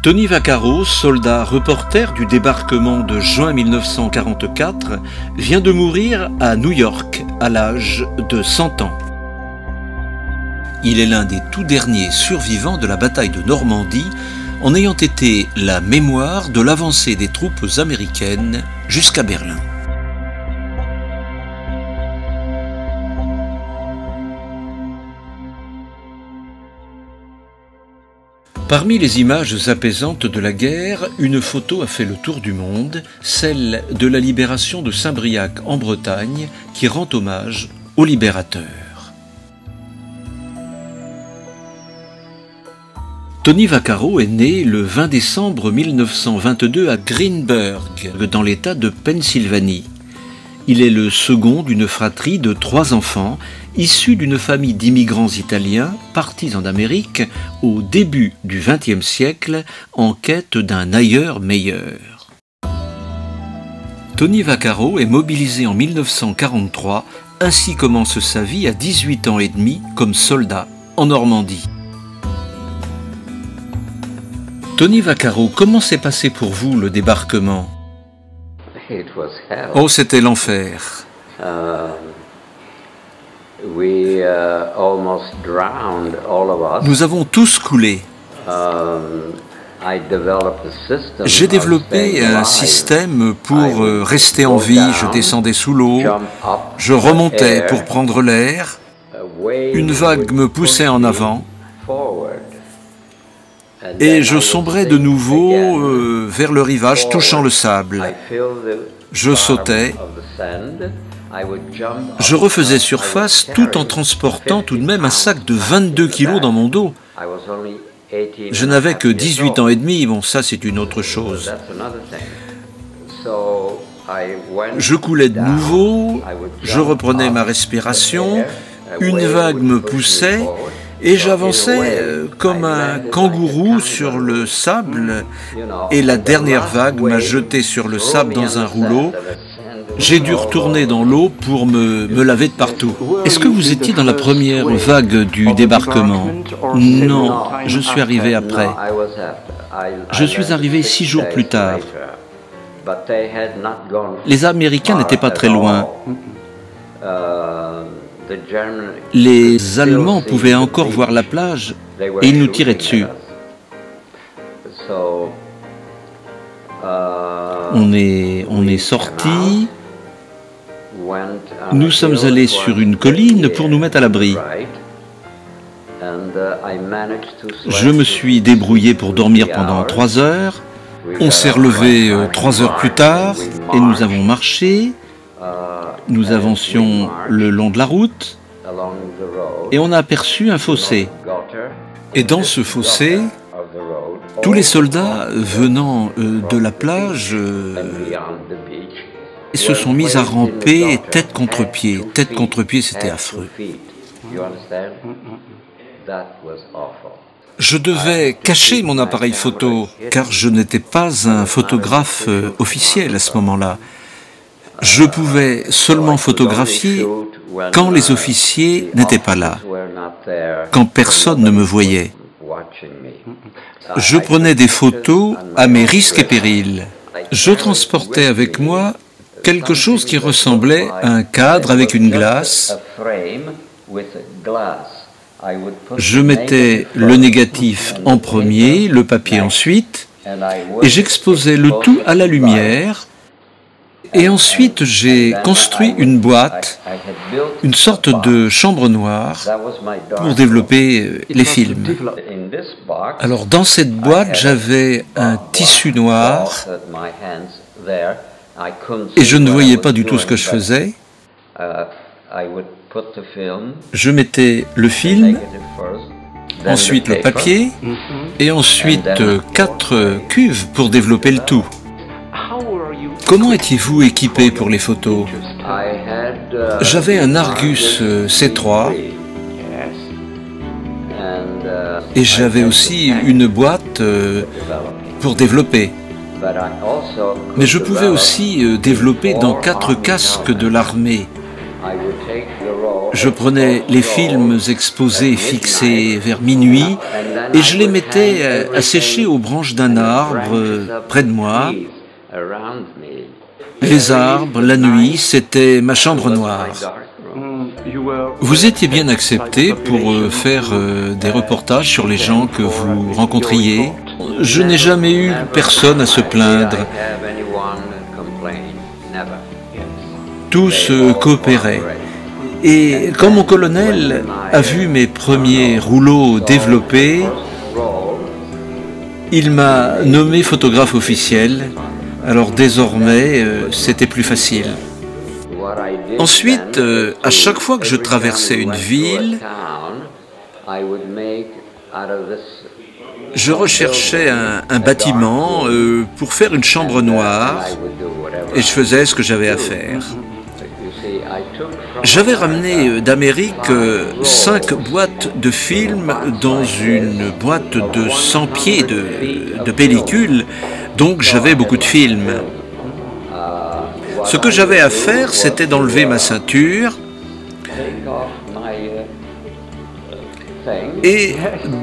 Tony Vaccaro, soldat reporter du débarquement de juin 1944, vient de mourir à New York à l'âge de 100 ans. Il est l'un des tout derniers survivants de la bataille de Normandie, en ayant été la mémoire de l'avancée des troupes américaines jusqu'à Berlin. Parmi les images apaisantes de la guerre, une photo a fait le tour du monde, celle de la libération de Saint-Briac en Bretagne, qui rend hommage au libérateur. Tony Vaccaro est né le 20 décembre 1922 à Greenburgh, dans l'État de Pennsylvanie. Il est le second d'une fratrie de 3 enfants, issus d'une famille d'immigrants italiens partis en Amérique au début du XXe siècle en quête d'un ailleurs meilleur. Tony Vaccaro est mobilisé en 1943, ainsi commence sa vie à 18 ans et demi comme soldat en Normandie. Tony Vaccaro, comment s'est passé pour vous le débarquement? Oh, c'était l'enfer. Nous avons tous coulé. J'ai développé un système pour rester en vie. Je descendais sous l'eau, je remontais pour prendre l'air, une vague me poussait en avant et je sombrais de nouveau vers le rivage, touchant le sable. Je sautais, je refaisais surface tout en transportant tout de même un sac de 22 kilos dans mon dos. Je n'avais que 18 ans et demi, bon ça c'est une autre chose. Je coulais de nouveau, je reprenais ma respiration, une vague me poussait et j'avançais comme un kangourou sur le sable et la dernière vague m'a jeté sur le sable dans un rouleau. J'ai dû retourner dans l'eau pour me laver de partout. Est-ce que vous étiez dans la première vague du débarquement? Non, je suis arrivé après. Je suis arrivé 6 jours plus tard. Les Américains n'étaient pas très loin. Les Allemands pouvaient encore voir la plage et ils nous tiraient dessus. On est sortis. Nous sommes allés sur une colline pour nous mettre à l'abri. Je me suis débrouillé pour dormir pendant 3 heures. On s'est relevé 3 heures plus tard et nous avons marché. Nous avancions le long de la route et on a aperçu un fossé. Et dans ce fossé, tous les soldats venant de la plage se sont mis à ramper tête contre pied. Tête contre pied, c'était affreux. Je devais cacher mon appareil photo, car je n'étais pas un photographe officiel à ce moment-là. Je pouvais seulement photographier quand les officiers n'étaient pas là, quand personne ne me voyait. Je prenais des photos à mes risques et périls. Je transportais avec moi quelque chose qui ressemblait à un cadre avec une glace. Je mettais le négatif en premier, le papier ensuite, et j'exposais le tout à la lumière. Et ensuite, j'ai construit une boîte, une sorte de chambre noire pour développer les films. Alors, dans cette boîte, j'avais un tissu noir et je ne voyais pas du tout ce que je faisais. Je mettais le film, ensuite le papier et ensuite 4 cuves pour développer le tout. Comment étiez-vous équipé pour les photos? J'avais un Argus C3 et j'avais aussi une boîte pour développer. Mais je pouvais aussi développer dans 4 casques de l'armée. Je prenais les films exposés fixés vers minuit et je les mettais à sécher aux branches d'un arbre près de moi. Les arbres, la nuit, c'était ma chambre noire. Vous étiez bien accepté pour faire des reportages sur les gens que vous rencontriez. Je n'ai jamais eu personne à se plaindre. Tous coopéraient. Et quand mon colonel a vu mes premiers rouleaux développés, il m'a nommé photographe officiel. Alors désormais, c'était plus facile. Ensuite, à chaque fois que je traversais une ville, je recherchais un bâtiment pour faire une chambre noire et je faisais ce que j'avais à faire. J'avais ramené d'Amérique 5 boîtes de films dans une boîte de 100 pieds de pellicule, donc j'avais beaucoup de films. Ce que j'avais à faire, c'était d'enlever ma ceinture et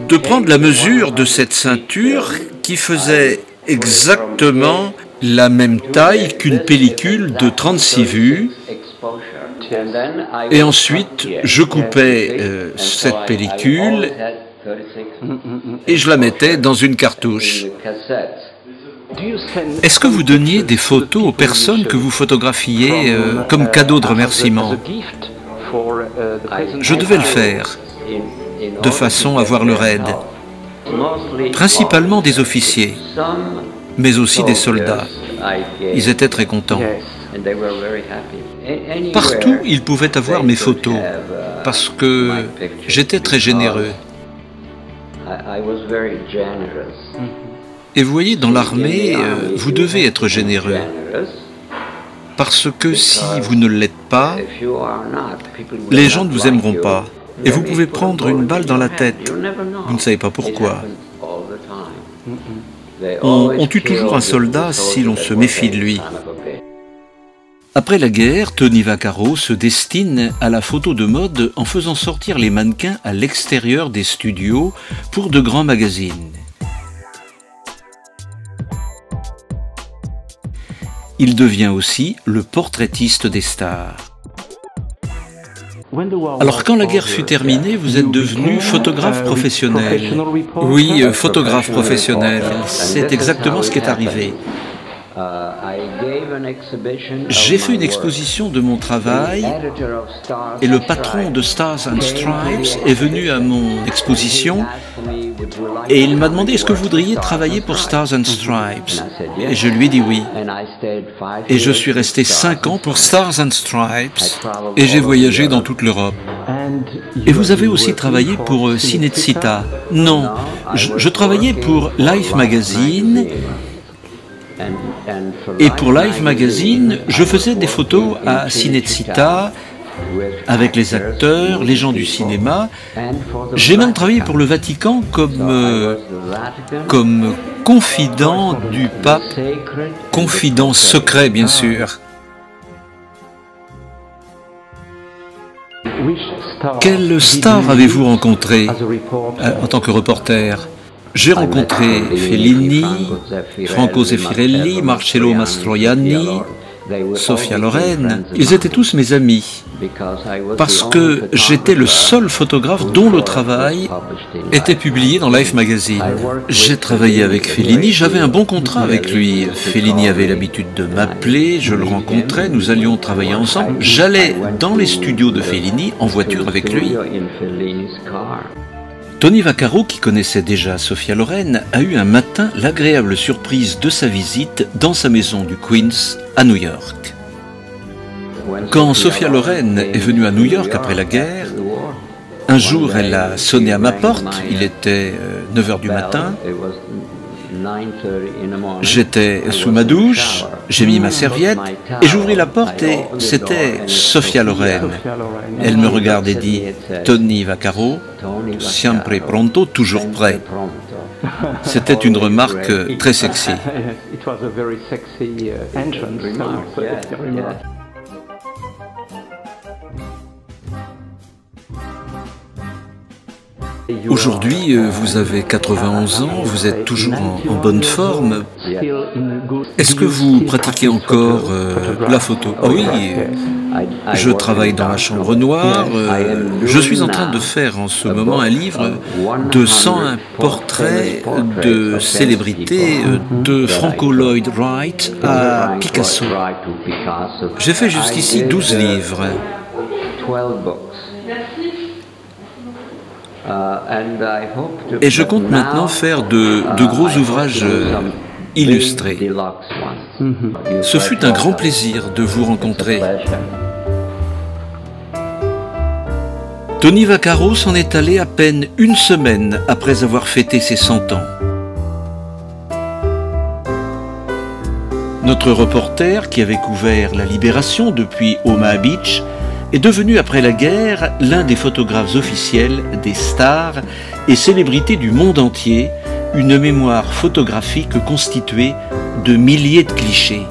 de prendre la mesure de cette ceinture qui faisait exactement la même taille qu'une pellicule de 36 vues. Et ensuite, je coupais cette pellicule et je la mettais dans une cartouche. Est-ce que vous donniez des photos aux personnes que vous photographiez comme cadeau de remerciement? Je devais le faire, de façon à voir leur aide. Principalement des officiers, mais aussi des soldats. Ils étaient très contents. Partout, ils pouvaient avoir mes photos, parce que j'étais très généreux. Et vous voyez, dans l'armée, vous devez être généreux. Parce que si vous ne l'êtes pas, les gens ne vous aimeront pas. Et vous pouvez prendre une balle dans la tête. Vous ne savez pas pourquoi. On tue toujours un soldat si l'on se méfie de lui. Après la guerre, Tony Vaccaro se destine à la photo de mode en faisant sortir les mannequins à l'extérieur des studios pour de grands magazines. Il devient aussi le portraitiste des stars. Alors quand la guerre fut terminée, vous êtes devenu photographe professionnel. Oui, photographe professionnel, c'est exactement ce qui est arrivé. J'ai fait une exposition de mon travail et le patron de Stars and Stripes est venu à mon exposition et il m'a demandé est-ce que vous voudriez travailler pour Stars and Stripes et je lui ai dit oui. Et je suis resté 5 ans pour Stars and Stripes et j'ai voyagé dans toute l'Europe. Et vous avez aussi travaillé pour Cinecittà? Non, je travaillais pour Life Magazine. Et pour Life Magazine, je faisais des photos à Cinecittà avec les acteurs, les gens du cinéma. J'ai même travaillé pour le Vatican comme confident du pape, confident secret bien sûr. Quelle star avez-vous rencontré en tant que reporter? J'ai rencontré Fellini, Franco Zeffirelli, Marcello Mastroianni, Sophia Loren. Ils étaient tous mes amis, parce que j'étais le seul photographe dont le travail était publié dans Life Magazine. J'ai travaillé avec Fellini, j'avais un bon contrat avec lui. Fellini avait l'habitude de m'appeler, je le rencontrais, nous allions travailler ensemble. J'allais dans les studios de Fellini en voiture avec lui. Tony Vaccaro, qui connaissait déjà Sophia Loren, a eu un matin l'agréable surprise de sa visite dans sa maison du Queens à New York. Quand Sophia Loren est venue à New York après la guerre, un jour elle a sonné à ma porte, il était 9 h du matin, j'étais sous ma douche, j'ai mis ma serviette et j'ouvris la porte et c'était Sophia Loren. Elle me regarde et dit « Tony Vaccaro, sempre pronto, toujours prêt ». C'était une remarque très sexy. Aujourd'hui, vous avez 91 ans, vous êtes toujours en bonne forme. Est-ce que vous pratiquez encore la photo? Ah oui, je travaille dans la chambre noire. Je suis en train de faire en ce moment un livre de 101 portraits de célébrités, de Franco Lloyd Wright à Picasso. J'ai fait jusqu'ici 12 livres. Et je compte maintenant faire de gros ouvrages illustrés. Ce fut un grand plaisir de vous rencontrer. Tony Vaccaro s'en est allé à peine une semaine après avoir fêté ses 100 ans. Notre reporter, qui avait couvert la libération depuis Omaha Beach, est devenu après la guerre l'un des photographes officiels des stars et célébrités du monde entier, une mémoire photographique constituée de milliers de clichés.